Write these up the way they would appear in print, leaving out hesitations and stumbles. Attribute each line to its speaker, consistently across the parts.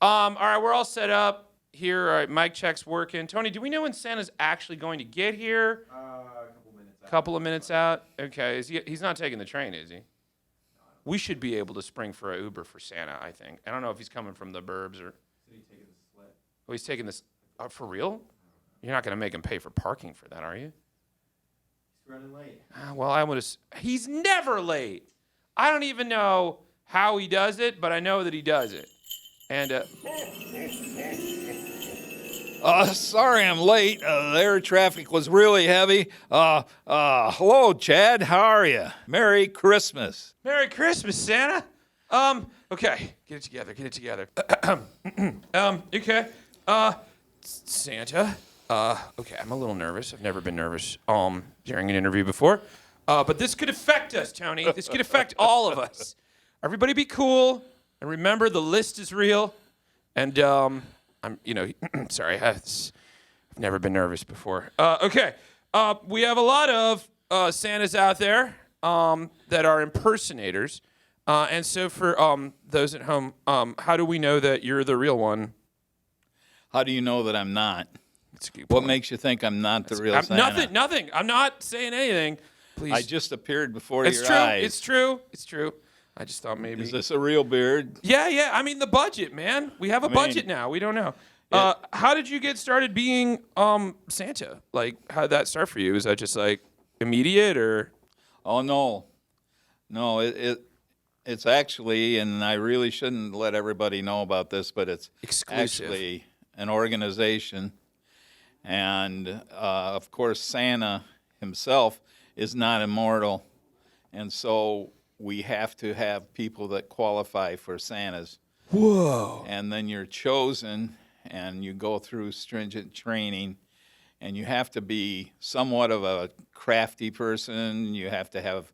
Speaker 1: All right, we're all set up here. All right, mic check's working. Tony, do we know when Santa's actually going to get here?
Speaker 2: A couple minutes out.
Speaker 1: Couple of minutes out. Okay, he's not taking the train, is he?
Speaker 2: No,
Speaker 1: We should be able to spring for an Uber for Santa, I think. I don't know if he's coming from the burbs or.
Speaker 2: so he's taking the sled.
Speaker 1: Oh, he's taking this. For real? You're not going to make him pay for parking for that, are you?
Speaker 2: He's running late.
Speaker 1: Well, I would. He's never late. I don't even know how he does it, but I know that he does it. And
Speaker 3: Sorry I'm late. Their traffic was really heavy. Hello, Chad. How are you? Merry Christmas.
Speaker 1: Merry Christmas, Santa. Okay, get it together. Okay. Santa. Okay, I'm a little nervous. I've never been nervous during an interview before. But this could affect us, Tony. This could affect all of us. Everybody be cool. And remember, the list is real. And, sorry, I've never been nervous before. Okay, we have a lot of Santas out there that are impersonators. And so for those at home, how do we know that you're the real one?
Speaker 3: How do you know that I'm not?
Speaker 1: That's a good
Speaker 3: What
Speaker 1: point.
Speaker 3: makes you think I'm not the real Santa?
Speaker 1: Nothing. I'm not saying anything. Please.
Speaker 3: I just appeared before
Speaker 1: It's
Speaker 3: your
Speaker 1: true.
Speaker 3: eyes.
Speaker 1: It's true. I just thought maybe.
Speaker 3: Is this a real beard?
Speaker 1: Yeah. I mean, the budget, man. We have a budget now. We don't know. How did you get started being Santa? Like, how did that start for you? Is that just like immediate or?
Speaker 3: Oh no, it's actually, and I really shouldn't let everybody know about this, but it's
Speaker 1: Exclusive.
Speaker 3: actually an organization, and of course Santa himself is not immortal, and so we have to have people that qualify for Santas.
Speaker 1: Whoa.
Speaker 3: And then you're chosen, and you go through stringent training, and you have to be somewhat of a crafty person. You have to have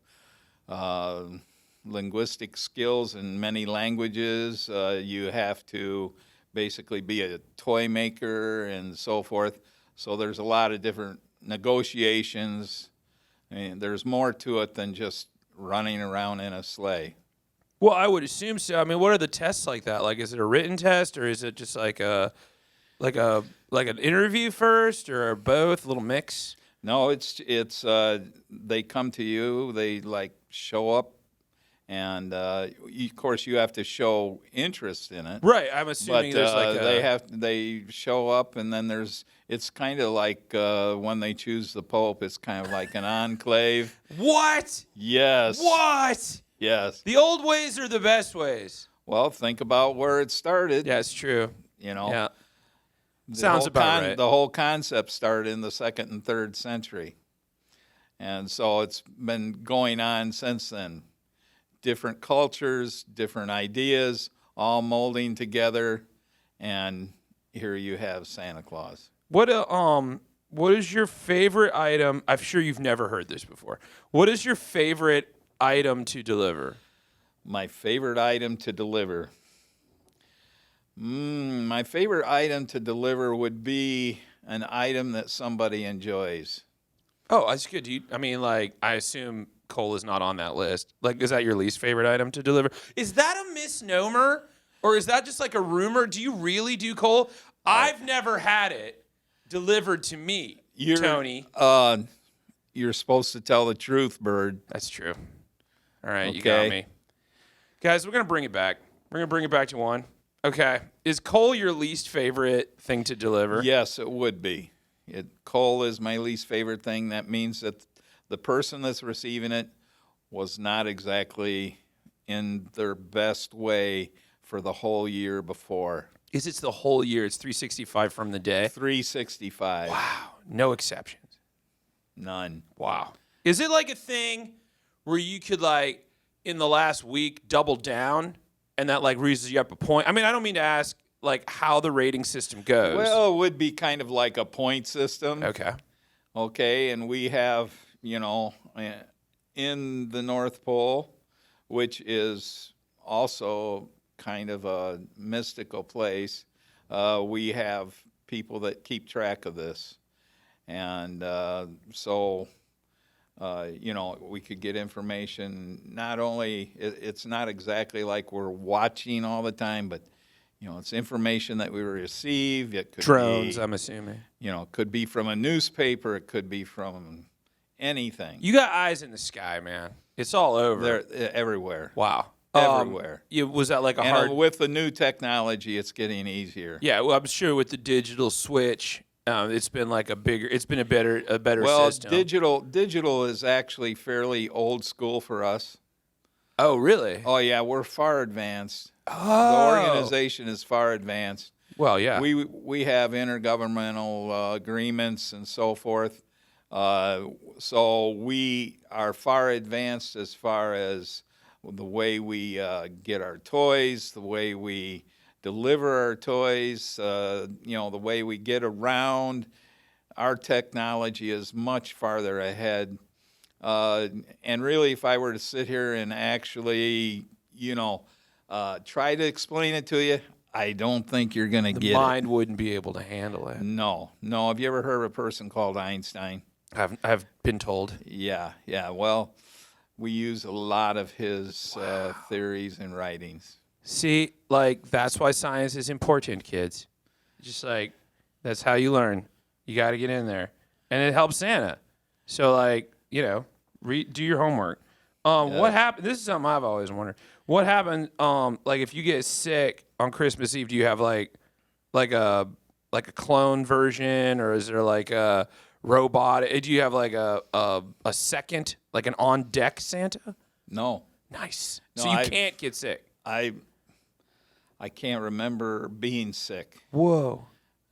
Speaker 3: linguistic skills in many languages. You have to basically be a toy maker and so forth. So there's a lot of different negotiations. I mean, there's more to it than just running around in a sleigh.
Speaker 1: Well, I would assume so. I mean, what are the tests like that? Like, is it a written test or is it just like an interview first or both? A little mix?
Speaker 3: No, it's they come to you, they like show up, and of course you have to show interest in it.
Speaker 1: Right. I'm assuming
Speaker 3: But
Speaker 1: there's like
Speaker 3: they show up, and then it's kind of like when they choose the Pope, it's kind of like an enclave.
Speaker 1: What?
Speaker 3: Yes.
Speaker 1: What?
Speaker 3: Yes.
Speaker 1: The old ways are the best ways.
Speaker 3: Well, think about where it started.
Speaker 1: Yeah, it's true.
Speaker 3: You know.
Speaker 1: Yeah.
Speaker 3: The
Speaker 1: Sounds
Speaker 3: whole
Speaker 1: about right.
Speaker 3: The whole concept started in the 2nd and 3rd century. And so it's been going on since then. Different cultures, different ideas, all molding together, and here you have Santa Claus.
Speaker 1: What is your favorite item? I'm sure you've never heard this before. What is your favorite item to deliver?
Speaker 3: My favorite item to deliver. My favorite item to deliver would be an item that somebody enjoys.
Speaker 1: Oh, that's good. I assume coal is not on that list. Like, is that your least favorite item to deliver? Is that a misnomer? Or is that just like a rumor? Do you really do coal? I've never had it delivered to me, Tony.
Speaker 3: You're supposed to tell the truth, Bird.
Speaker 1: That's true. All right,
Speaker 3: Okay.
Speaker 1: You got me. Guys, we're going to bring it back. We're going to bring it back to one. Okay. Is coal your least favorite thing to deliver?
Speaker 3: Yes, it would be. Coal is my least favorite thing. That means that the person that's receiving it was not exactly in their best way for the whole year before.
Speaker 1: Is it the whole year? It's 365 from the day?
Speaker 3: 365.
Speaker 1: Wow. No exceptions.
Speaker 3: None.
Speaker 1: Wow. Is it like a thing where you could, like, in the last week, double down and that, like, raises you up a point? I mean, I don't mean to ask, like, how the rating system goes.
Speaker 3: Well, it would be kind of like a point system.
Speaker 1: Okay.
Speaker 3: Okay, and we have, in the North Pole, which is also kind of a mystical place, we have people that keep track of this. And we could get information. Not only, it's not exactly like we're watching all the time, but it's information that we receive. It could
Speaker 1: Drones,
Speaker 3: be,
Speaker 1: I'm assuming.
Speaker 3: could be from a newspaper. It could be from anything.
Speaker 1: You got eyes in the sky, man. It's all over.
Speaker 3: They're everywhere.
Speaker 1: Wow.
Speaker 3: Everywhere.
Speaker 1: Was that like a
Speaker 3: And
Speaker 1: hard?
Speaker 3: with the new technology, it's getting easier.
Speaker 1: Yeah, well, I'm sure with the digital switch, it's been like a better
Speaker 3: Well,
Speaker 1: system.
Speaker 3: digital is actually fairly old school for us.
Speaker 1: Oh, really?
Speaker 3: Oh yeah, we're far advanced.
Speaker 1: Oh.
Speaker 3: The organization is far advanced.
Speaker 1: Well, yeah.
Speaker 3: We have intergovernmental agreements and so forth. So we are far advanced as far as the way we get our toys, the way we deliver our toys, the way we get around. Our technology is much farther ahead. And really, if I were to sit here and actually, try to explain it to you, I don't think you're going to
Speaker 1: The
Speaker 3: get
Speaker 1: mind wouldn't be able to handle it.
Speaker 3: it. No. Have you ever heard of a person called Einstein?
Speaker 1: I've been told.
Speaker 3: Yeah. Well, we use a lot of his theories and writings.
Speaker 1: See, like that's why science is important, kids. Just like that's how you learn. You got to get in there, and it helps Santa. So like do your homework. What happened? This is something I've always wondered. What happened? Like if you get sick on Christmas Eve, do you have like a clone version, or is there like a robot? Do you have like a second, like an on deck Santa?
Speaker 3: No.
Speaker 1: Nice.
Speaker 3: No,
Speaker 1: So you can't get sick.
Speaker 3: I can't remember being sick.
Speaker 1: Whoa.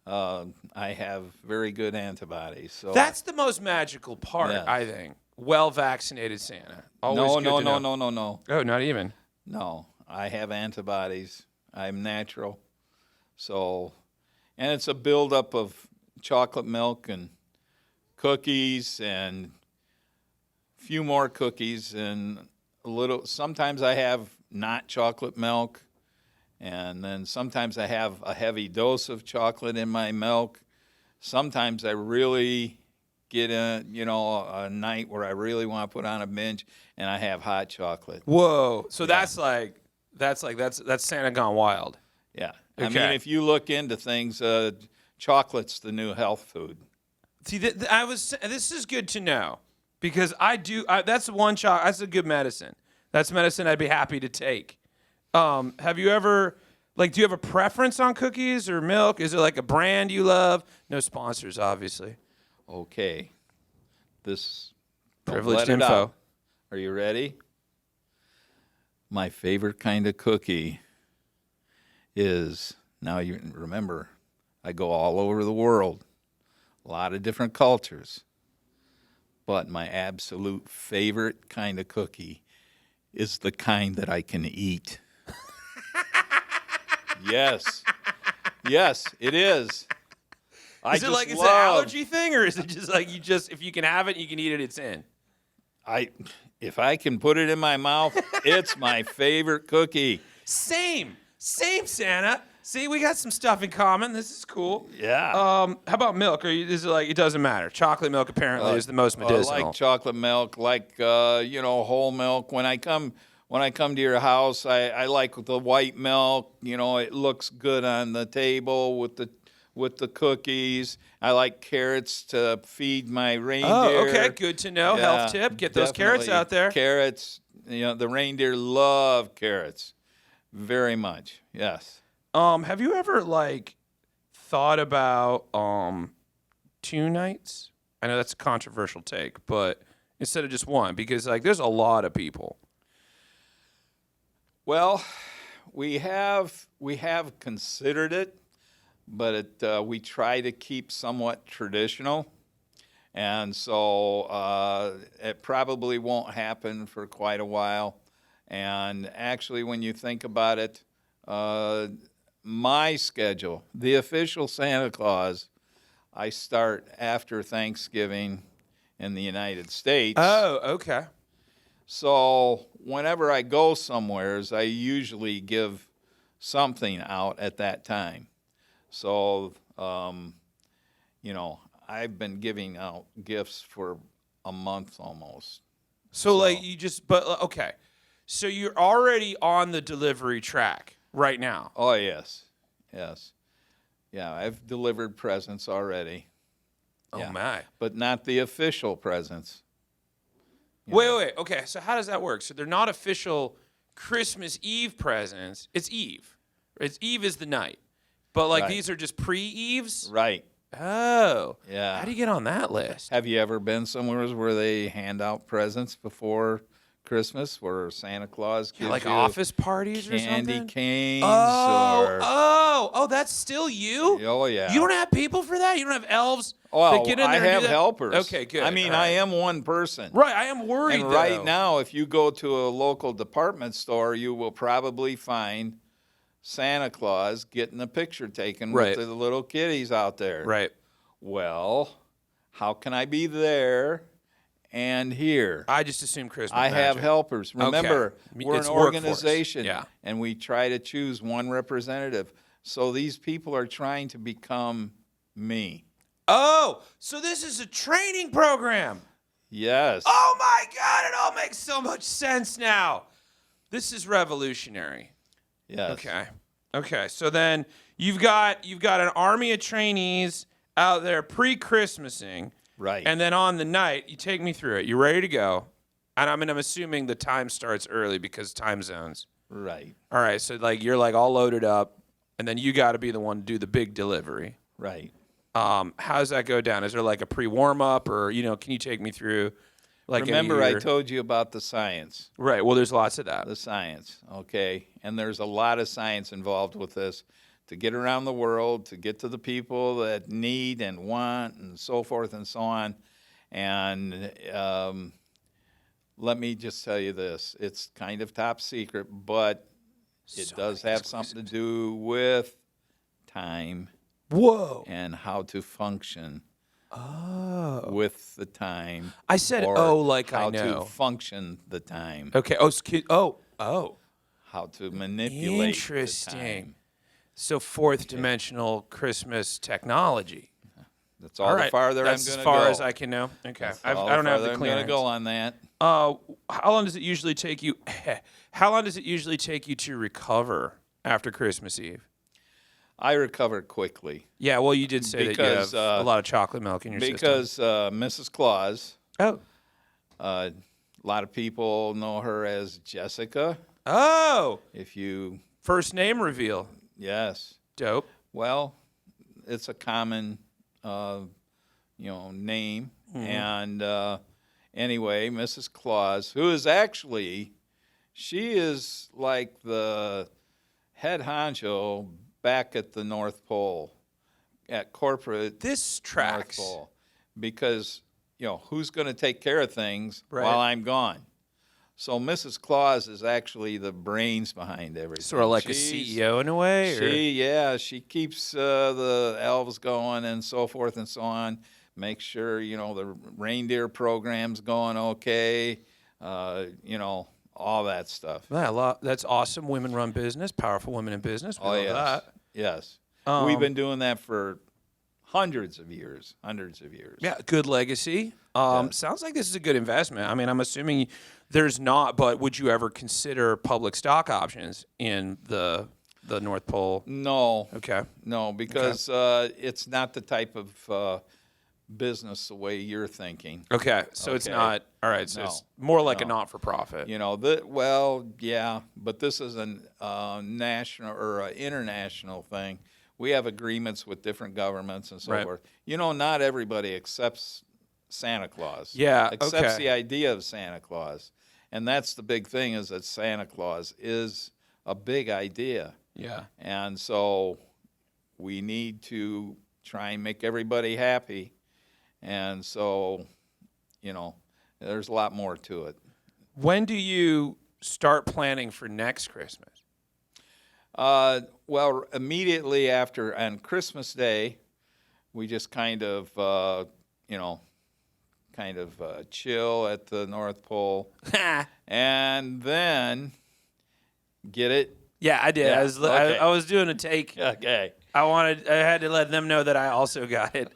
Speaker 3: I have very good antibodies. So
Speaker 1: That's the most magical part,
Speaker 3: Yeah.
Speaker 1: I think. Well-vaccinated Santa. Always
Speaker 3: no,
Speaker 1: good
Speaker 3: no,
Speaker 1: to
Speaker 3: no,
Speaker 1: know.
Speaker 3: no, no, no.
Speaker 1: Oh, not even.
Speaker 3: No, I have antibodies. I'm natural. So, and it's a buildup of chocolate milk and cookies and a few more cookies and a little. Sometimes I have not chocolate milk, and then sometimes I have a heavy dose of chocolate in my milk. Sometimes I really get a night where I really want to put on a binge, and I have hot chocolate.
Speaker 1: Whoa. So that's Santa gone wild.
Speaker 3: Yeah.
Speaker 1: Okay.
Speaker 3: I mean, if you look into things, chocolate's the new health food.
Speaker 1: See, this is good to know because that's that's a good medicine. That's medicine I'd be happy to take. Have you ever, do you have a preference on cookies or milk? Is there like a brand you love? No sponsors, obviously.
Speaker 3: Okay. This
Speaker 1: Privileged
Speaker 3: let it
Speaker 1: info.
Speaker 3: out. Are you ready? My favorite kind of cookie is, now you remember, I go all over the world, a lot of different cultures, but my absolute favorite kind of cookie is the kind that I can eat. Yes, it is.
Speaker 1: Is it like it's an allergy thing, or is it just like if you can have it, you can eat it, it's in?
Speaker 3: If I can put it in my mouth, it's my favorite cookie.
Speaker 1: Same, Santa. See, we got some stuff in common. This is cool.
Speaker 3: Yeah.
Speaker 1: How about milk? Is it like it doesn't matter? Chocolate milk apparently is the most medicinal.
Speaker 3: I like chocolate milk, whole milk. When I come to your house, I like the white milk. It looks good on the table with the cookies. I like carrots to feed my reindeer.
Speaker 1: Oh, okay, good to know.
Speaker 3: Yeah,
Speaker 1: Health tip: get those carrots
Speaker 3: definitely.
Speaker 1: out there.
Speaker 3: Carrots. The reindeer love carrots very much. Yes.
Speaker 1: Have you ever thought about 2 nights? I know that's a controversial take, but instead of just one, because there's a lot of people.
Speaker 3: Well, we have considered it, but we try to keep somewhat traditional, and so it probably won't happen for quite a while. And actually, when you think about it, my schedule, the official Santa Claus, I start after Thanksgiving in the United States.
Speaker 1: Oh, okay.
Speaker 3: So whenever I go somewheres, I usually give something out at that time. So, I've been giving out gifts for a month almost.
Speaker 1: So okay. So you're already on the delivery track right now.
Speaker 3: Oh, yes. Yes. Yeah, I've delivered presents already.
Speaker 1: Oh
Speaker 3: Yeah.
Speaker 1: my.
Speaker 3: But not the official presents.
Speaker 1: Wait. Okay, so how does that work? So they're not official Christmas Eve presents. It's Eve. It's Eve is the night. But like
Speaker 3: Right.
Speaker 1: these are just pre-Eves?
Speaker 3: Right.
Speaker 1: Oh.
Speaker 3: Yeah.
Speaker 1: How do you get on that list?
Speaker 3: Have you ever been somewhere where they hand out presents before Christmas, where Santa Claus gives
Speaker 1: Like
Speaker 3: you
Speaker 1: office parties or
Speaker 3: candy
Speaker 1: something?
Speaker 3: canes?
Speaker 1: Oh, that's still you?
Speaker 3: Oh, yeah.
Speaker 1: You don't have people for that? You don't have elves
Speaker 3: Well,
Speaker 1: that get in
Speaker 3: I
Speaker 1: there and
Speaker 3: have
Speaker 1: do that?
Speaker 3: helpers.
Speaker 1: Okay, good.
Speaker 3: I mean,
Speaker 1: All right.
Speaker 3: I am one person.
Speaker 1: Right, I am worried
Speaker 3: And right
Speaker 1: though.
Speaker 3: now, if you go to a local department store, you will probably find Santa Claus getting a picture taken
Speaker 1: Right.
Speaker 3: with the little kiddies out there.
Speaker 1: Right.
Speaker 3: Well, how can I be there and here?
Speaker 1: I just assume Christmas
Speaker 3: I have
Speaker 1: magic.
Speaker 3: helpers. Remember, we're
Speaker 1: It's
Speaker 3: an
Speaker 1: workforce.
Speaker 3: organization,
Speaker 1: Yeah.
Speaker 3: and we try to choose one representative. So these people are trying to become me.
Speaker 1: Oh, so this is a training program.
Speaker 3: Yes.
Speaker 1: Oh my God, it all makes so much sense now. This is revolutionary.
Speaker 3: Yes.
Speaker 1: Okay. So then you've got an army of trainees out there pre-Christmasing.
Speaker 3: Right.
Speaker 1: And then on the night, you take me through it. You ready to go? And I'm assuming the time starts early because time zones.
Speaker 3: Right.
Speaker 1: All right, so like you're like all loaded up, and then you got to be the one to do the big delivery.
Speaker 3: Right.
Speaker 1: How does that go down? Is there like a pre-warm up, or can you take me through? Like
Speaker 3: Remember, I told you about the science.
Speaker 1: Right. Well, there's lots of that.
Speaker 3: The science, okay? And there's a lot of science involved with this to get around the world, to get to the people that need and want and so forth and so on. And let me just tell you this. It's kind of top secret, but it
Speaker 1: So
Speaker 3: does
Speaker 1: many
Speaker 3: have something to do with time
Speaker 1: Whoa.
Speaker 3: and how to function
Speaker 1: Oh.
Speaker 3: with the time.
Speaker 1: I said,
Speaker 3: or
Speaker 1: like I
Speaker 3: how
Speaker 1: know.
Speaker 3: to function the time.
Speaker 1: Okay. Oh.
Speaker 3: How to manipulate
Speaker 1: Interesting.
Speaker 3: the time.
Speaker 1: So fourth dimensional Christmas technology.
Speaker 3: That's all the farther
Speaker 1: That's
Speaker 3: I'm going to
Speaker 1: as
Speaker 3: go.
Speaker 1: far as I can know. Okay.
Speaker 3: That's
Speaker 1: I
Speaker 3: all
Speaker 1: don't have
Speaker 3: farther
Speaker 1: the
Speaker 3: I'm going to
Speaker 1: clearance.
Speaker 3: go on that.
Speaker 1: How long does it usually take you? How long does it usually take you to recover after Christmas Eve?
Speaker 3: I recover quickly
Speaker 1: Yeah, well, you did say
Speaker 3: Because,
Speaker 1: that you have a lot of chocolate milk in your system.
Speaker 3: because Mrs. Claus,
Speaker 1: Oh.
Speaker 3: a lot of people know her as Jessica.
Speaker 1: Oh.
Speaker 3: If you,
Speaker 1: First name reveal.
Speaker 3: yes.
Speaker 1: Dope.
Speaker 3: Well, it's a common, name. And anyway, Mrs. Claus, who is actually, she is like the head honcho back at the North Pole, at corporate
Speaker 1: This
Speaker 3: North
Speaker 1: tracks.
Speaker 3: Pole, because who's going to take care of things
Speaker 1: Right.
Speaker 3: while I'm gone? So Mrs. Claus is actually the brains behind everything.
Speaker 1: Sort of like
Speaker 3: She's-
Speaker 1: a CEO in a way? Or?
Speaker 3: she keeps the elves going and so forth and so on. Make sure the reindeer program's going okay. All that stuff.
Speaker 1: Yeah, that's awesome. Women-run business, powerful women in business. We love
Speaker 3: yes,
Speaker 1: that.
Speaker 3: yes.
Speaker 1: Um,
Speaker 3: We've been doing that for hundreds of years.
Speaker 1: Yeah, good legacy.
Speaker 3: Yes.
Speaker 1: Sounds like this is a good investment. I mean, I'm assuming there's not, but would you ever consider public stock options in the North Pole?
Speaker 3: No,
Speaker 1: Okay.
Speaker 3: no, because it's not the type of business the way you're thinking.
Speaker 1: Okay, so it's
Speaker 3: Okay.
Speaker 1: not, all right, so
Speaker 3: No.
Speaker 1: it's more like a
Speaker 3: No.
Speaker 1: not-for-profit.
Speaker 3: Yeah, but this is a national or a international thing. We have agreements with different governments and so
Speaker 1: Right.
Speaker 3: forth. Not everybody accepts Santa Claus.
Speaker 1: Yeah,
Speaker 3: accepts
Speaker 1: okay.
Speaker 3: the idea of Santa Claus, and that's the big thing, is that Santa Claus is a big idea,
Speaker 1: Yeah.
Speaker 3: and so we need to try and make everybody happy, and so there's a lot more to it.
Speaker 1: When do you start planning for next Christmas?
Speaker 3: Well, immediately after, on Christmas Day, we just kind of chill at the North Pole, and then get it.
Speaker 1: Yeah, I did.
Speaker 3: Yeah, okay.
Speaker 1: I was doing a take.
Speaker 3: Okay.
Speaker 1: I had to let them know that I also got it.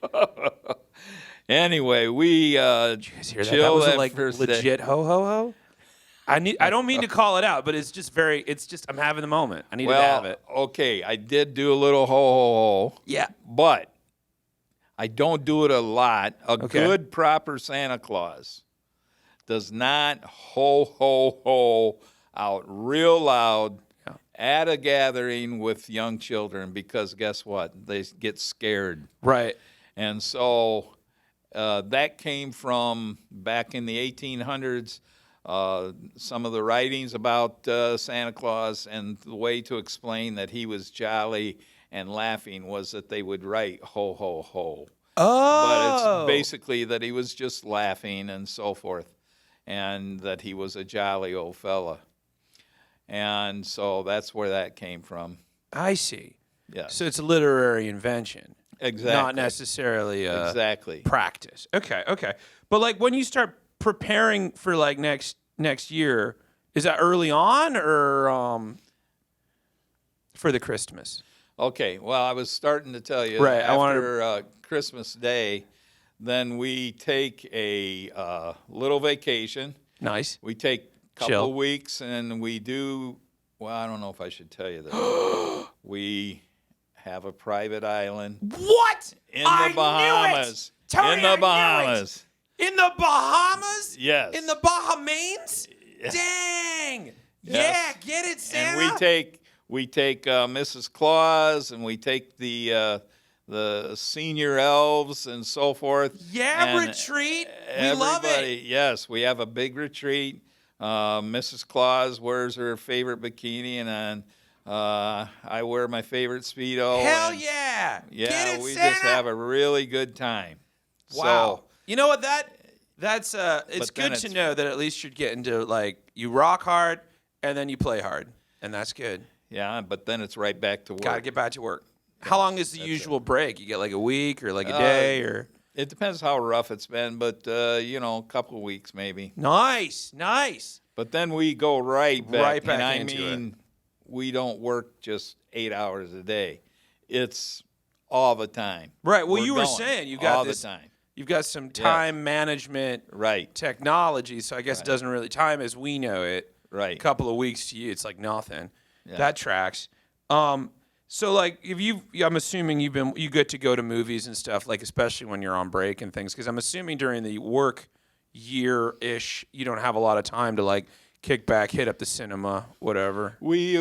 Speaker 3: Anyway, we
Speaker 1: Did you guys hear that? That
Speaker 3: chill
Speaker 1: was
Speaker 3: that
Speaker 1: like
Speaker 3: first day.
Speaker 1: legit ho ho ho. I don't mean to call it out, but it's just I'm having the moment. I needed to have it.
Speaker 3: Okay, I did do a little ho ho ho.
Speaker 1: Yeah.
Speaker 3: But I don't do it a lot. A
Speaker 1: Okay.
Speaker 3: good, proper Santa Claus does not ho ho ho out real loud at a gathering with young children, because guess what? They get scared.
Speaker 1: Right.
Speaker 3: And so that came from back in the 1800s. Some of the writings about Santa Claus, and the way to explain that he was jolly and laughing was that they would write ho ho ho.
Speaker 1: Oh.
Speaker 3: But it's basically that he was just laughing and so forth, and that he was a jolly old fella. And so that's where that came from.
Speaker 1: I see.
Speaker 3: Yes.
Speaker 1: So it's a literary invention.
Speaker 3: Exactly.
Speaker 1: Not necessarily
Speaker 3: exactly.
Speaker 1: practice. Okay. But like when you start preparing for like next year, is that early on or for the Christmas?
Speaker 3: Okay, well, I was starting to tell you,
Speaker 1: Right,
Speaker 3: after Christmas Day, then we take a little vacation.
Speaker 1: Nice.
Speaker 3: We take a couple
Speaker 1: Chill.
Speaker 3: of weeks, and we do, well, I don't know if I should tell you this. We have a private island
Speaker 1: What?
Speaker 3: in the Bahamas.
Speaker 1: Tony,
Speaker 3: in the Bahamas.
Speaker 1: In the Bahamas?
Speaker 3: Yes.
Speaker 1: In the Bahamains? Dang.
Speaker 3: Yes.
Speaker 1: Yeah, get it, Santa.
Speaker 3: And we take Mrs. Claus, and we take the senior elves and so forth.
Speaker 1: Yeah,
Speaker 3: and
Speaker 1: retreat. We love it.
Speaker 3: Yes, we have a big retreat. Mrs. Claus wears her favorite bikini, and I wear my favorite Speedo.
Speaker 1: Hell
Speaker 3: and
Speaker 1: yeah.
Speaker 3: Yeah,
Speaker 1: Get it,
Speaker 3: we
Speaker 1: Santa.
Speaker 3: just have a really good time.
Speaker 1: Wow.
Speaker 3: So,
Speaker 1: You know what? That's it's
Speaker 3: But then
Speaker 1: good to
Speaker 3: it's-
Speaker 1: know that at least you're getting to like you rock hard and then you play hard, and that's good.
Speaker 3: yeah, but then it's right back to work.
Speaker 1: Got to get back to work. How long is the usual break? You get like a week or like a day or?
Speaker 3: It depends how rough it's been, but a couple of weeks maybe.
Speaker 1: Nice.
Speaker 3: But then we go right back.
Speaker 1: Right back
Speaker 3: and I
Speaker 1: into
Speaker 3: mean, we don't work just 8 hours a day. It's all the time.
Speaker 1: Right. Well,
Speaker 3: We're
Speaker 1: you were
Speaker 3: going
Speaker 1: saying you got
Speaker 3: all
Speaker 1: this.
Speaker 3: the time.
Speaker 1: You've got some time management
Speaker 3: Right.
Speaker 1: technology, so I guess it doesn't really time as we know it.
Speaker 3: Right.
Speaker 1: A couple of weeks to you, it's like nothing.
Speaker 3: Yeah.
Speaker 1: That tracks. So like if I'm assuming you get to go to movies and stuff, like especially when you're on break and things, because I'm assuming during the work year-ish you don't have a lot of time to like kick back, hit up the cinema, whatever.
Speaker 3: We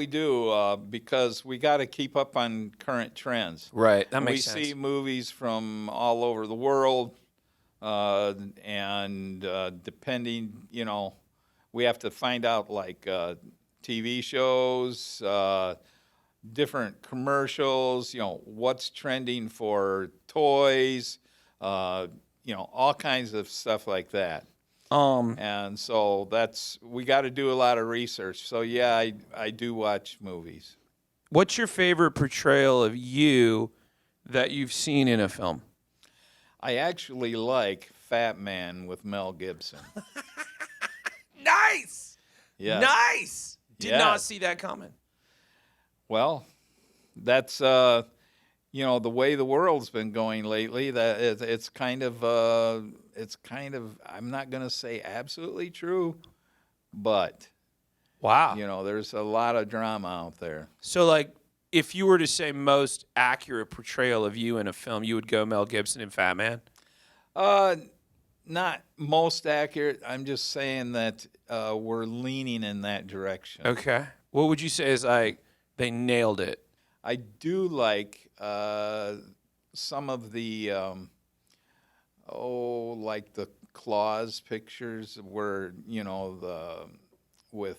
Speaker 3: do because we got to keep up on current trends.
Speaker 1: Right. That
Speaker 3: We
Speaker 1: makes sense.
Speaker 3: see movies from all over the world, and depending, we have to find out like TV shows, different commercials, what's trending for toys, all kinds of stuff like that. And so we got to do a lot of research. So yeah, I do watch movies.
Speaker 1: What's your favorite portrayal of you that you've seen in a film?
Speaker 3: I actually like Fat Man with Mel Gibson.
Speaker 1: Nice.
Speaker 3: Yeah.
Speaker 1: Nice. Did
Speaker 3: Yeah.
Speaker 1: not see that coming.
Speaker 3: Well, that's the way the world's been going lately. That it's kind of I'm not going to say absolutely true, but
Speaker 1: Wow.
Speaker 3: there's a lot of drama out there.
Speaker 1: So, like, if you were to say most accurate portrayal of you in a film, you would go Mel Gibson in Fat Man?
Speaker 3: Not most accurate. I'm just saying that we're leaning in that direction.
Speaker 1: Okay. What would you say is like they nailed it?
Speaker 3: I do like some of the like the Claus pictures where with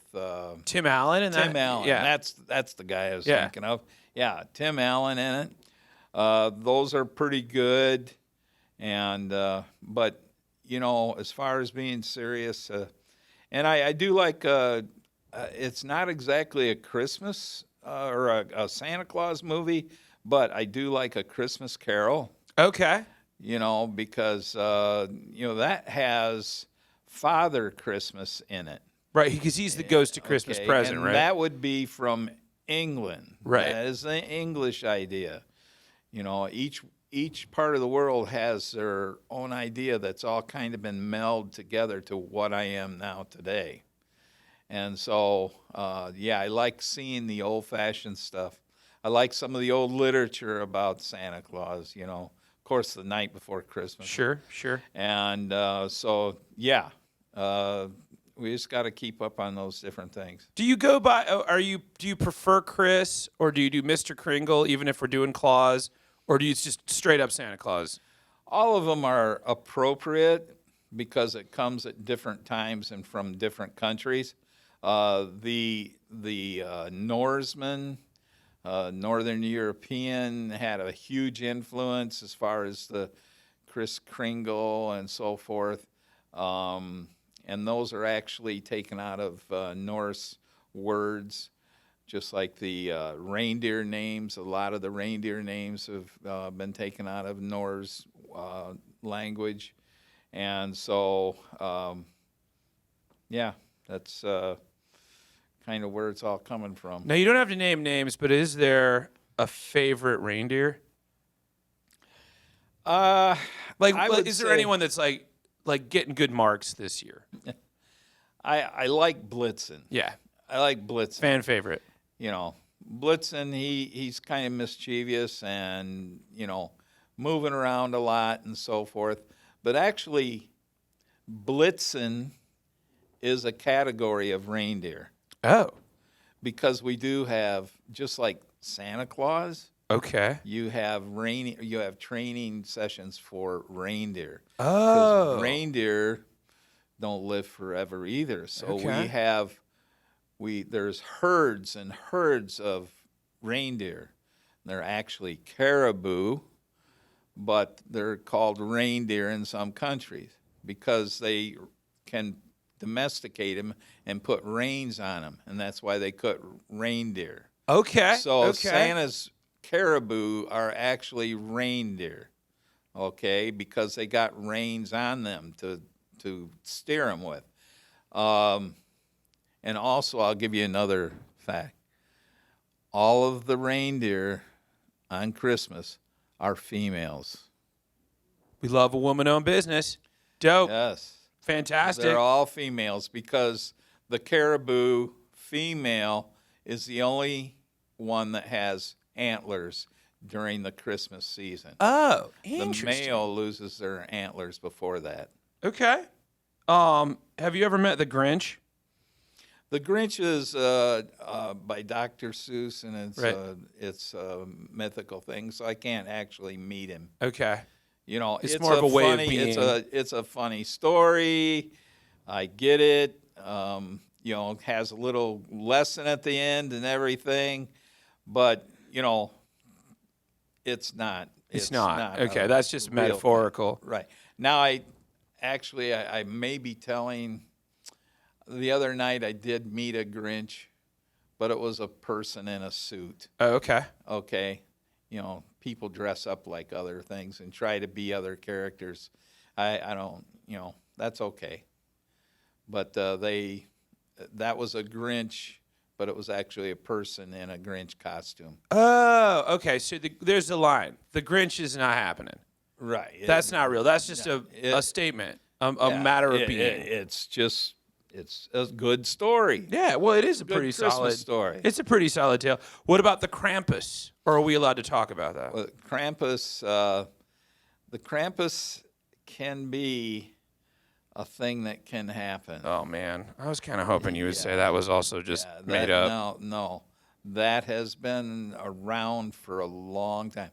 Speaker 1: Tim Allen and
Speaker 3: Tim
Speaker 1: that?
Speaker 3: Allen.
Speaker 1: Yeah.
Speaker 3: That's the guy I was
Speaker 1: Yeah.
Speaker 3: thinking of. Yeah, Tim Allen in it. Those are pretty good, and but as far as being serious, and I do like. It's not exactly a Christmas or a Santa Claus movie, but I do like A Christmas Carol.
Speaker 1: Okay.
Speaker 3: Because that has Father Christmas in it.
Speaker 1: Right, because he's the ghost of Christmas
Speaker 3: Okay,
Speaker 1: present,
Speaker 3: and
Speaker 1: right?
Speaker 3: that would be from England.
Speaker 1: Right.
Speaker 3: That is the English idea. Each part of the world has their own idea that's all kind of been melded together to what I am now today. And so, yeah, I like seeing the old-fashioned stuff. I like some of the old literature about Santa Claus, of course, the night before Christmas.
Speaker 1: Sure, sure.
Speaker 3: And so, yeah, we just got to keep up on those different things.
Speaker 1: Do you go by? Do you prefer Chris or do you do Mr. Kringle even if we're doing Claus, or do you just straight up Santa Claus?
Speaker 3: All of them are appropriate because it comes at different times and from different countries. The Norseman, Northern European, had a huge influence as far as the Kris Kringle and so forth. And those are actually taken out of Norse words, just like the reindeer names. A lot of the reindeer names have been taken out of Norse language. And so, yeah, that's kind of where it's all coming from.
Speaker 1: Now, you don't have to name names, but is there a favorite reindeer?
Speaker 3: I would
Speaker 1: Is there
Speaker 3: say-
Speaker 1: anyone that's like getting good marks this year?
Speaker 3: I like Blitzen.
Speaker 1: Yeah,
Speaker 3: I like Blitzen.
Speaker 1: fan favorite.
Speaker 3: Blitzen, he's kind of mischievous and, moving around a lot and so forth. But actually, Blitzen is a category of reindeer
Speaker 1: Oh,
Speaker 3: because we do have, just like Santa Claus,
Speaker 1: okay.
Speaker 3: you have training sessions for reindeer.
Speaker 1: Oh,
Speaker 3: Reindeer don't live forever either. So
Speaker 1: Okay.
Speaker 3: there's herds and herds of reindeer. They're actually caribou, but they're called reindeer in some countries because they can domesticate them and put reins on them, and that's why they put reindeer.
Speaker 1: okay.
Speaker 3: So
Speaker 1: okay.
Speaker 3: Santa's caribou are actually reindeer, okay, because they got reins on them to steer them with. And also, I'll give you another fact. All of the reindeer on Christmas are females.
Speaker 1: We love a woman-owned business. Dope.
Speaker 3: Yes.
Speaker 1: Fantastic.
Speaker 3: They're all females because the caribou female is the only one that has antlers during the Christmas season.
Speaker 1: Oh,
Speaker 3: The
Speaker 1: interesting.
Speaker 3: male loses their antlers before that.
Speaker 1: Okay. Have you ever met the Grinch?
Speaker 3: The Grinch is by Dr. Seuss, and
Speaker 1: Right.
Speaker 3: it's a mythical thing, so I can't actually meet him.
Speaker 1: Okay.
Speaker 3: It's
Speaker 1: more of a way of
Speaker 3: funny,
Speaker 1: being.
Speaker 3: It's a funny story. I get it. Has a little lesson at the end and everything, but it's not.
Speaker 1: It's not.
Speaker 3: a
Speaker 1: Okay, that's just
Speaker 3: real thing.
Speaker 1: metaphorical.
Speaker 3: Right. Now, I may be telling. The other night I did meet a Grinch, but it was a person in a suit.
Speaker 1: Oh, okay.
Speaker 3: Okay. People dress up like other things and try to be other characters. I don't, that's okay. But that was a Grinch, but it was actually a person in a Grinch costume.
Speaker 1: Oh, okay. So there's the line. The Grinch is not happening.
Speaker 3: Right.
Speaker 1: That's not real. That's just a statement, a matter of being.
Speaker 3: It's a good story.
Speaker 1: Yeah, well, it is a
Speaker 3: Good
Speaker 1: pretty
Speaker 3: Christmas
Speaker 1: solid
Speaker 3: story.
Speaker 1: It's a pretty solid tale. What about the Krampus? Or are we allowed to talk about that?
Speaker 3: Well, the Krampus can be a thing that can happen.
Speaker 1: Oh man, I was kind of hoping you would say that was also just made up.
Speaker 3: No, that has been around for a long time,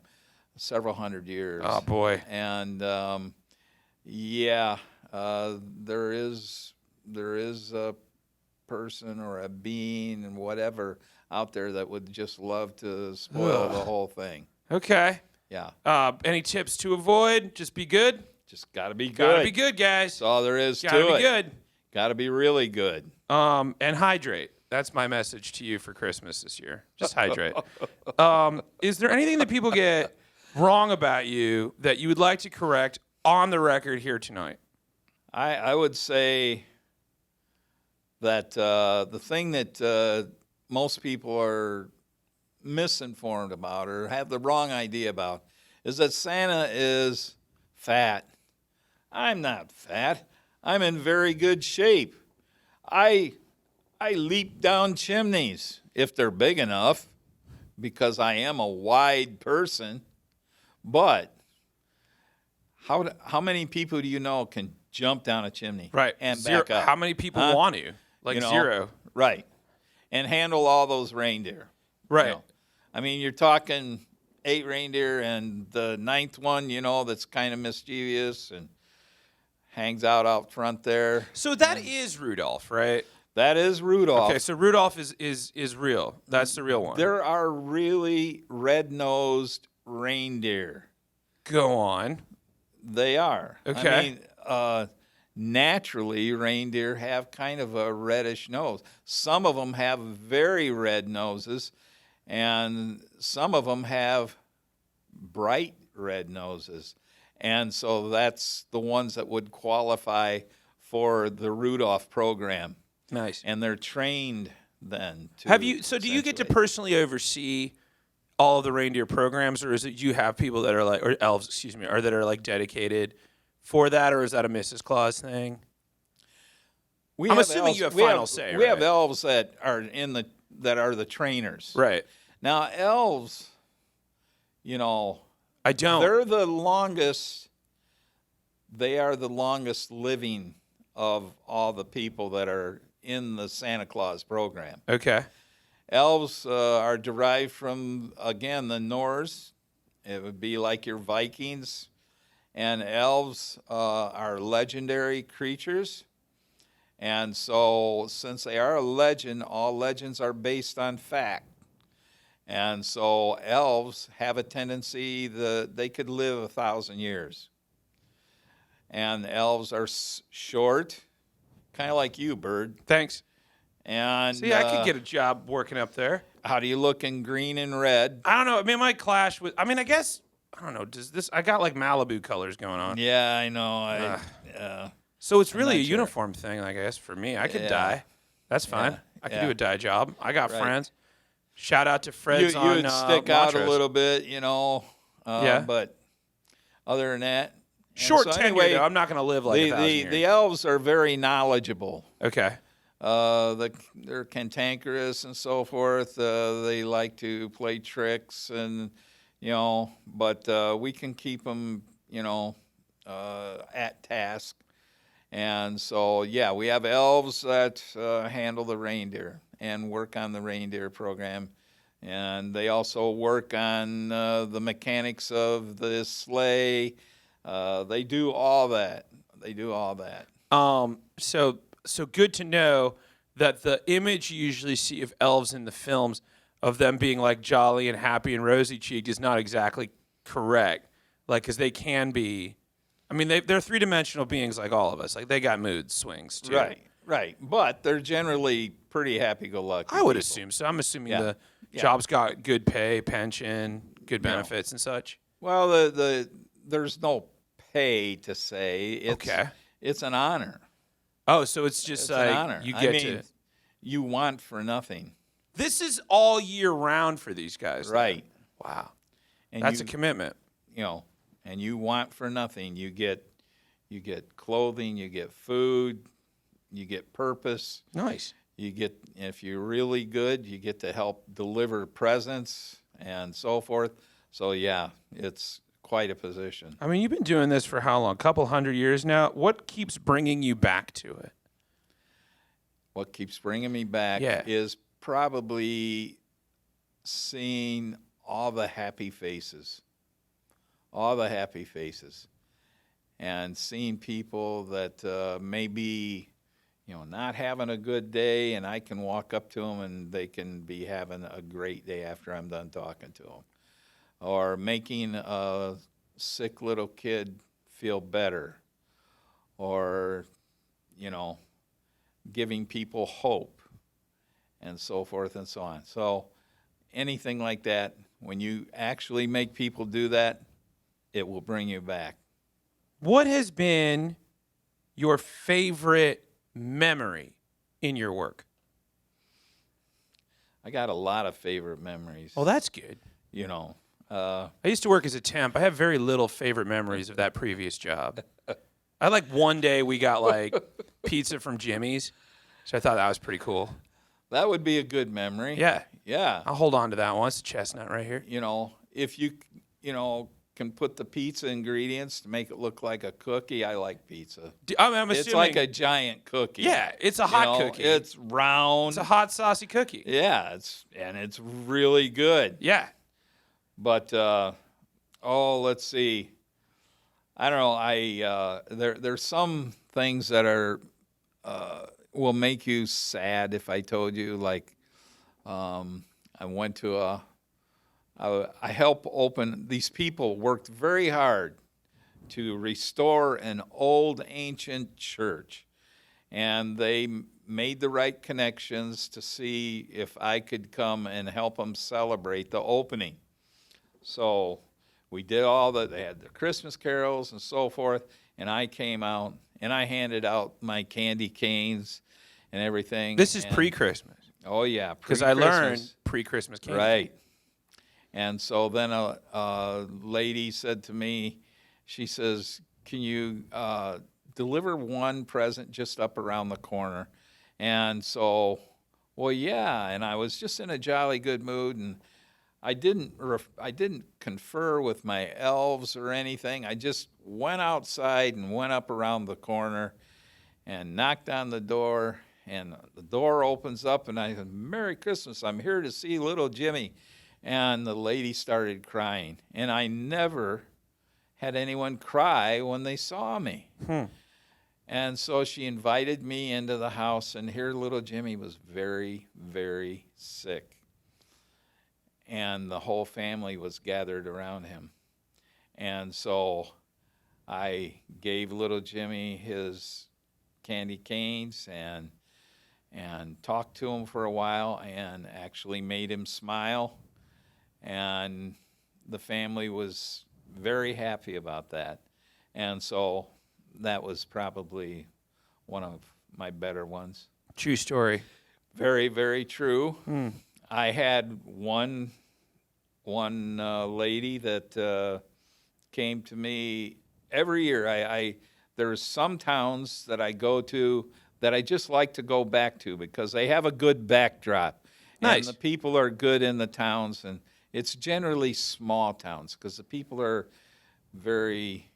Speaker 3: several hundred years.
Speaker 1: Oh boy.
Speaker 3: And there is a person or a being and whatever out there that would just love to spoil the whole thing.
Speaker 1: Okay.
Speaker 3: Yeah,
Speaker 1: Any tips to avoid? Just be good.
Speaker 3: just got to be good.
Speaker 1: Gotta be good, guys.
Speaker 3: That's all there is
Speaker 1: Gotta
Speaker 3: to
Speaker 1: be
Speaker 3: it.
Speaker 1: good.
Speaker 3: Got to be really good.
Speaker 1: And hydrate. That's my message to you for Christmas this year. Just hydrate. Is there anything that people get wrong about you that you would like to correct on the record here tonight?
Speaker 3: I would say that the thing that most people are misinformed about or have the wrong idea about is that Santa is fat. I'm not fat. I'm in very good shape. I I leap down chimneys if they're big enough, because I am a wide person. But how many people do you know can jump down a chimney
Speaker 1: Right.
Speaker 3: and
Speaker 1: Zero.
Speaker 3: back up?
Speaker 1: How many people
Speaker 3: Huh?
Speaker 1: want to? Like
Speaker 3: You know?
Speaker 1: zero.
Speaker 3: Right. And handle all those reindeer.
Speaker 1: Right.
Speaker 3: You know? I mean, you're talking 8 reindeer and the 9th one, that's kind of mischievous and hangs out front there.
Speaker 1: So that is Rudolph, right?
Speaker 3: That is Rudolph.
Speaker 1: Okay, so Rudolph is real. That's the real one.
Speaker 3: There are really red-nosed reindeer.
Speaker 1: Go on.
Speaker 3: They are.
Speaker 1: Okay.
Speaker 3: I mean, naturally, reindeer have kind of a reddish nose. Some of them have very red noses, and some of them have bright red noses. And so that's the ones that would qualify for the Rudolph program.
Speaker 1: Nice.
Speaker 3: And they're trained then to
Speaker 1: Have you? So do you get to
Speaker 3: essentially-
Speaker 1: personally oversee all of the reindeer programs, or is it you have people that are like, or elves, excuse me, or that are like dedicated for that, or is that a Mrs. Claus thing?
Speaker 3: We
Speaker 1: I'm
Speaker 3: have
Speaker 1: assuming
Speaker 3: elves-
Speaker 1: you have
Speaker 3: we
Speaker 1: final say,
Speaker 3: We have
Speaker 1: right?
Speaker 3: elves that are the trainers.
Speaker 1: Right.
Speaker 3: Now elves,
Speaker 1: I don't.
Speaker 3: they're the longest. They are the longest living of all the people that are in the Santa Claus program.
Speaker 1: Okay.
Speaker 3: Elves are derived from, again, the Norse. It would be like your Vikings. And elves are legendary creatures. And so since they are a legend, all legends are based on fact. And so elves have a tendency that they could live 1,000 years. And elves are short, kind of like you, Bird.
Speaker 1: Thanks.
Speaker 3: And
Speaker 1: See, I could get a job working up there.
Speaker 3: how do you look in green and red?
Speaker 1: I don't know. I mean, it might clash with. I mean, I guess I don't know. Does this? I got like Malibu colors going on.
Speaker 3: Yeah, I know.
Speaker 1: So it's really a
Speaker 3: not sure.
Speaker 1: uniform thing, I guess. For me, I could
Speaker 3: Yeah.
Speaker 1: dye. That's fine.
Speaker 3: Yeah.
Speaker 1: I could
Speaker 3: Yeah.
Speaker 1: do a dye job. I got
Speaker 3: Right.
Speaker 1: friends. Shout out to
Speaker 3: you
Speaker 1: Fred's on
Speaker 3: would stick out a
Speaker 1: Montrose.
Speaker 3: little bit,
Speaker 1: Yeah.
Speaker 3: But other than that, and
Speaker 1: Short
Speaker 3: so
Speaker 1: tenure,
Speaker 3: anyway,
Speaker 1: though. I'm not going to live like 1,000 years.
Speaker 3: the elves are very knowledgeable.
Speaker 1: Okay.
Speaker 3: They're cantankerous and so forth. They like to play tricks and, but we can keep them, at task. And so, yeah, we have elves that handle the reindeer and work on the reindeer program. And they also work on the mechanics of the sleigh. They do all that.
Speaker 1: So good to know that the image you usually see of elves in the films of them being like jolly and happy and rosy cheeked is not exactly correct. Like, because they can be. I mean, they're 3-dimensional beings like all of us. Like, they got mood swings too.
Speaker 3: Right. But they're generally pretty happy-go-lucky.
Speaker 1: I would
Speaker 3: people.
Speaker 1: assume so. I'm assuming
Speaker 3: Yeah.
Speaker 1: the
Speaker 3: Yeah.
Speaker 1: job's got good pay, pension, good benefits and such.
Speaker 3: Well, there's no pay to say.
Speaker 1: Okay.
Speaker 3: It's an honor.
Speaker 1: Oh, so it's just
Speaker 3: It's
Speaker 1: like
Speaker 3: an honor.
Speaker 1: you get to.
Speaker 3: You want for nothing.
Speaker 1: This is all year round for these guys. though.
Speaker 3: Right.
Speaker 1: Wow.
Speaker 3: And
Speaker 1: That's
Speaker 3: you,
Speaker 1: a commitment.
Speaker 3: And you want for nothing. You get clothing, you get food, you get purpose.
Speaker 1: Nice.
Speaker 3: You get, if you're really good, you get to help deliver presents and so forth. So yeah, it's quite a position.
Speaker 1: I mean, you've been doing this for how long? A couple hundred years now. What keeps bringing you back to it?
Speaker 3: What keeps bringing me back
Speaker 1: Yeah.
Speaker 3: is probably seeing all the happy faces. And seeing people that maybe, not having a good day, and I can walk up to them and they can be having a great day after I'm done talking to them. Or making a sick little kid feel better. Or, giving people hope and so forth and so on. So anything like that, when you actually make people do that, it will bring you back.
Speaker 1: What has been your favorite memory in your work?
Speaker 3: I got a lot of favorite memories.
Speaker 1: Well, that's good.
Speaker 3: I
Speaker 1: I used to work as a temp. I have very little favorite memories of that previous job. I one day we got pizza from Jimmy's, so I thought that was pretty cool.
Speaker 3: That would be a good memory.
Speaker 1: Yeah.
Speaker 3: Yeah.
Speaker 1: I'll hold on to that one. It's a chestnut right here.
Speaker 3: You know, if you can put the pizza ingredients to make it look like a cookie. I like pizza.
Speaker 1: I'm
Speaker 3: It's
Speaker 1: assuming.
Speaker 3: like a giant cookie.
Speaker 1: Yeah, it's a
Speaker 3: You
Speaker 1: hot
Speaker 3: know,
Speaker 1: cookie.
Speaker 3: It's round.
Speaker 1: It's a hot, saucy cookie.
Speaker 3: Yeah, it's really good.
Speaker 1: Yeah.
Speaker 3: But let's see. I don't know. There's some things that are will make you sad if I told you. Like, I went to I helped open. These people worked very hard to restore an old ancient church, and they made the right connections to see if I could come and help them celebrate the opening. So we did all that. They had the Christmas carols and so forth, and I came out and I handed out my candy canes and everything.
Speaker 1: This is
Speaker 3: and,
Speaker 1: pre-Christmas.
Speaker 3: Oh yeah,
Speaker 1: Because I learned pre-Christmas candy.
Speaker 3: Right. And so then a lady said to me, she says, "Can you deliver one present just up around the corner?" And so, well, yeah. And I was just in a jolly good mood, and I didn't confer with my elves or anything. I just went outside and went up around the corner and knocked on the door, and the door opens up, and I said, "Merry Christmas, I'm here to see little Jimmy." And the lady started crying, and I never had anyone cry when they saw me. And so she invited me into the house, and here little Jimmy was very, very sick. And the whole family was gathered around him. And so I gave little Jimmy his candy canes and talked to him for a while and actually made him smile. And the family was very happy about that. And so that was probably one of my better ones.
Speaker 1: True story.
Speaker 3: Very, very true. I had one lady that came to me every year. There's some towns that I go to that I just like to go back to because they have a good backdrop.
Speaker 1: Nice.
Speaker 3: And the people are good in the towns, and it's generally small towns because the people are very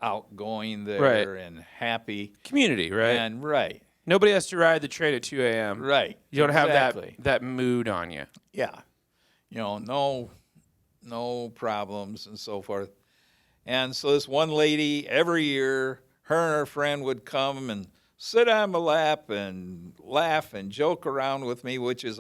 Speaker 3: outgoing there
Speaker 1: Right.
Speaker 3: and happy.
Speaker 1: Community, right?
Speaker 3: And right.
Speaker 1: Nobody has to ride the train at 2 a.m.
Speaker 3: Right.
Speaker 1: You don't
Speaker 3: Exactly.
Speaker 1: have that mood on you.
Speaker 3: Yeah. You know, no problems and so forth. And so this one lady, every year, her and her friend would come and sit on my lap and laugh and joke around with me, which is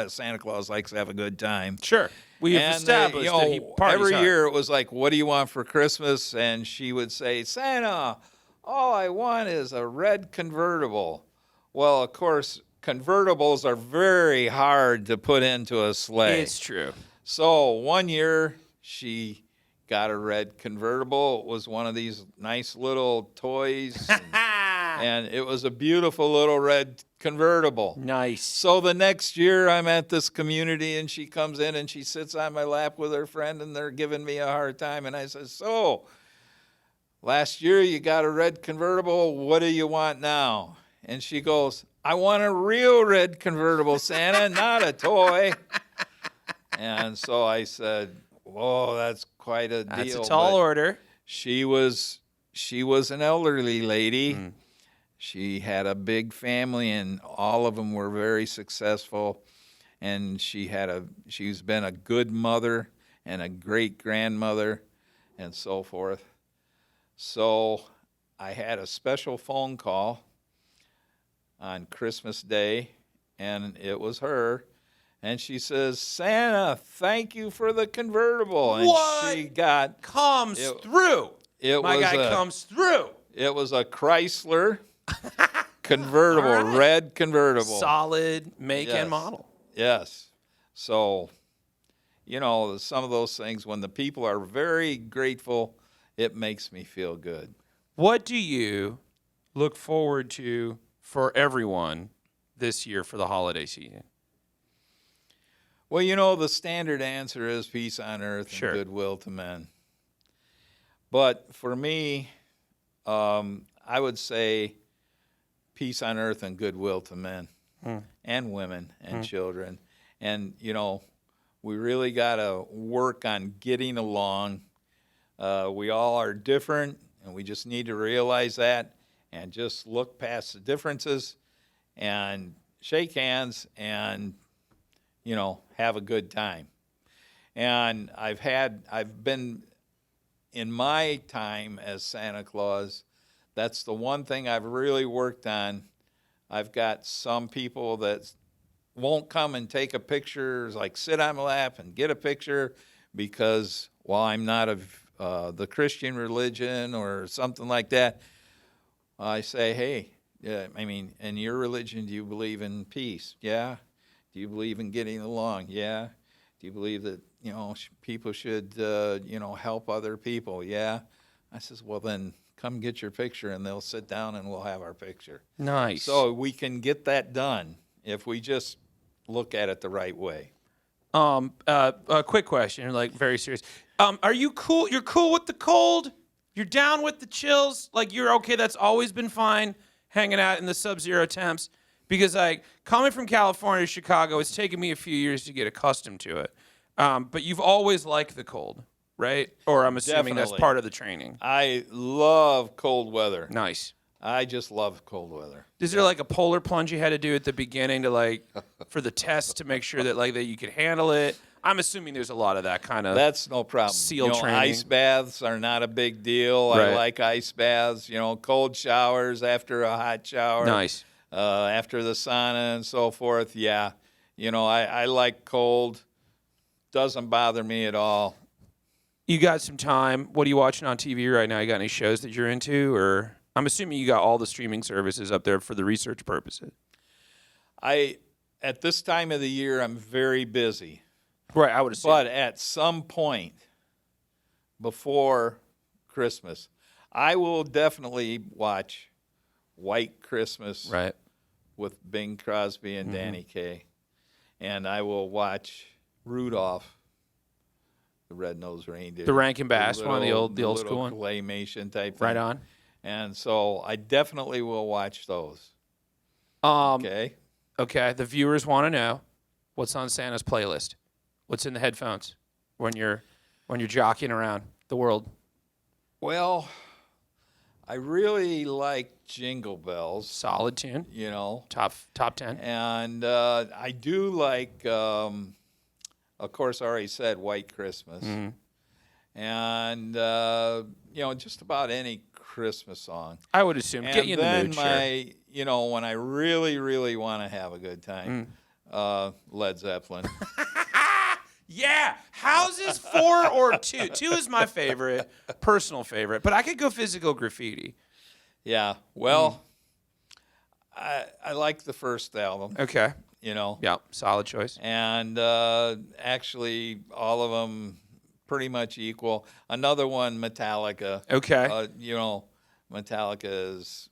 Speaker 3: Santa Claus likes to have a good time.
Speaker 1: Sure. We have
Speaker 3: And
Speaker 1: established that he parties
Speaker 3: every
Speaker 1: hard.
Speaker 3: year it was like, "What do you want for Christmas?" And she would say, "Santa, all I want is a red convertible." Well, of course, convertibles are very hard to put into a sleigh.
Speaker 1: It's true.
Speaker 3: So one year she got a red convertible. It was one of these nice little toys. And it was a beautiful little red convertible.
Speaker 1: Nice.
Speaker 3: So the next year I'm at this community, and she comes in and she sits on my lap with her friend, and they're giving me a hard time. And I said, "So, last year you got a red convertible. What do you want now?" And she goes, "I want a real red convertible, Santa, not a toy." And so I said, "Whoa, that's quite a deal."
Speaker 1: That's a tall
Speaker 3: But
Speaker 1: order.
Speaker 3: she was an elderly lady. She had a big family, and all of them were very successful. And she's been a good mother and a great grandmother and so forth. So I had a special phone call on Christmas Day, and it was her. And she says, "Santa, thank you for the convertible." And
Speaker 1: What?
Speaker 3: she got
Speaker 1: Comes
Speaker 3: It-
Speaker 1: through.
Speaker 3: it
Speaker 1: My
Speaker 3: was
Speaker 1: guy comes through.
Speaker 3: It was a Chrysler convertible,
Speaker 1: All right.
Speaker 3: red convertible.
Speaker 1: Solid make
Speaker 3: Yes.
Speaker 1: and model.
Speaker 3: Yes. So, some of those things, when the people are very grateful, it makes me feel good.
Speaker 1: What do you look forward to for everyone this year for the holiday season?
Speaker 3: Well, the standard answer is peace on earth
Speaker 1: Sure.
Speaker 3: and goodwill to men. But for me, I would say peace on earth and goodwill to men. and women and children. And, you know, we really got to work on getting along. We all are different, and we just need to realize that and just look past the differences and shake hands and, you know, have a good time. And I've been, in my time as Santa Claus, that's the one thing I've really worked on. I've got some people that won't come and take a picture, like sit on my lap and get a picture, because while I'm not of the Christian religion or something like that, I say, hey, I mean, in your religion, do you believe in peace? Yeah. Do you believe in getting along? Yeah. Do you believe that, you know, people should, you know, help other people? Yeah. I says, well, then come get your picture, and they'll sit down and we'll have our picture.
Speaker 1: Nice.
Speaker 3: So we can get that done if we just look at it the right way.
Speaker 1: A quick question, like very serious. Are you cool? You're cool with the cold? You're down with the chills? Like you're okay? That's always been fine, hanging out in the sub-zero temps. Because like coming from California to Chicago, it's taken me a few years to get accustomed to it. But you've always liked the cold, right? Or I'm assuming that's
Speaker 3: Definitely.
Speaker 1: part of the training.
Speaker 3: I love cold weather.
Speaker 1: Nice.
Speaker 3: I just love cold weather.
Speaker 1: Is there like a polar plunge you had to do at the beginning to like for the test to make sure that like that you could handle it? I'm assuming there's a lot of that kind of.
Speaker 3: That's no problem.
Speaker 1: SEAL training.
Speaker 3: Ice baths are not a big deal.
Speaker 1: Right.
Speaker 3: I like ice baths. You know, cold showers after a hot shower.
Speaker 1: Nice.
Speaker 3: After the sauna and so forth. Yeah. You know, I like cold. Doesn't bother me at all.
Speaker 1: You got some time. What are you watching on TV right now? You got any shows that you're into, or I'm assuming you got all the streaming services up there for the research purposes.
Speaker 3: At this time of the year, I'm very busy.
Speaker 1: Right, I would assume.
Speaker 3: But at some point before Christmas, I will definitely watch White Christmas
Speaker 1: right.
Speaker 3: with Bing Crosby and Danny Kaye. And I will watch Rudolph, the red-nosed reindeer.
Speaker 1: The Rankin Bass one, the old school one.
Speaker 3: Claymation type thing.
Speaker 1: Right on.
Speaker 3: And so I definitely will watch those.
Speaker 1: Okay. The viewers want to know what's on Santa's playlist. What's in the headphones when you're jockeying around the world?
Speaker 3: Well, I really like Jingle Bells.
Speaker 1: Solid tune.
Speaker 3: You know.
Speaker 1: Top 10.
Speaker 3: And I do like, of course, I already said White Christmas.
Speaker 1: Mm-hmm.
Speaker 3: And, you know, just about any Christmas song.
Speaker 1: I would assume.
Speaker 3: And
Speaker 1: Get you in the mood,
Speaker 3: then
Speaker 1: sure.
Speaker 3: you know, when I really, really want to have a good time, Led Zeppelin.
Speaker 1: Yeah. Houses 4 or 2. 2 is my favorite, personal favorite. But I could go Physical Graffiti.
Speaker 3: Yeah. Well, I like the first album.
Speaker 1: Okay.
Speaker 3: You know.
Speaker 1: Yeah. Solid choice.
Speaker 3: And actually, all of them pretty much equal. Another one, Metallica.
Speaker 1: Okay.
Speaker 3: You know, Metallica is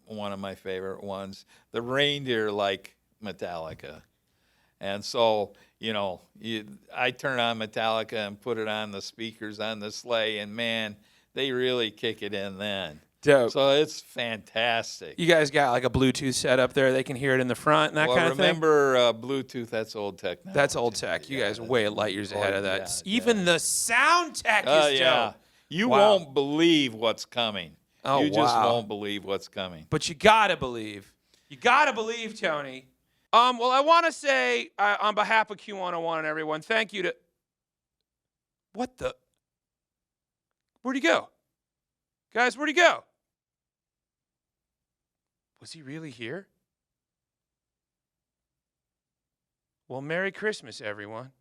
Speaker 3: one of my favorite ones. The reindeer like Metallica. And so, you know, I turn on Metallica and put it on the speakers on the sleigh, and man, they really kick it in then.
Speaker 1: Dope.
Speaker 3: So it's fantastic.
Speaker 1: You guys got like a Bluetooth set up there. They can hear it in the front and that kind of thing?
Speaker 3: Remember Bluetooth, that's old tech now.
Speaker 1: That's old tech. You guys are way light years ahead of that.
Speaker 3: Yeah,
Speaker 1: Even the sound tech is dope.
Speaker 3: You
Speaker 1: Wow.
Speaker 3: won't believe what's coming.
Speaker 1: Oh,
Speaker 3: you just
Speaker 1: wow.
Speaker 3: won't believe what's coming.
Speaker 1: But you gotta believe. You gotta believe, Tony. Well, I want to say on behalf of Q101 and everyone, thank you to. What the? Where'd he go? Guys, where'd he go? Was he really here? Well, Merry Christmas, everyone.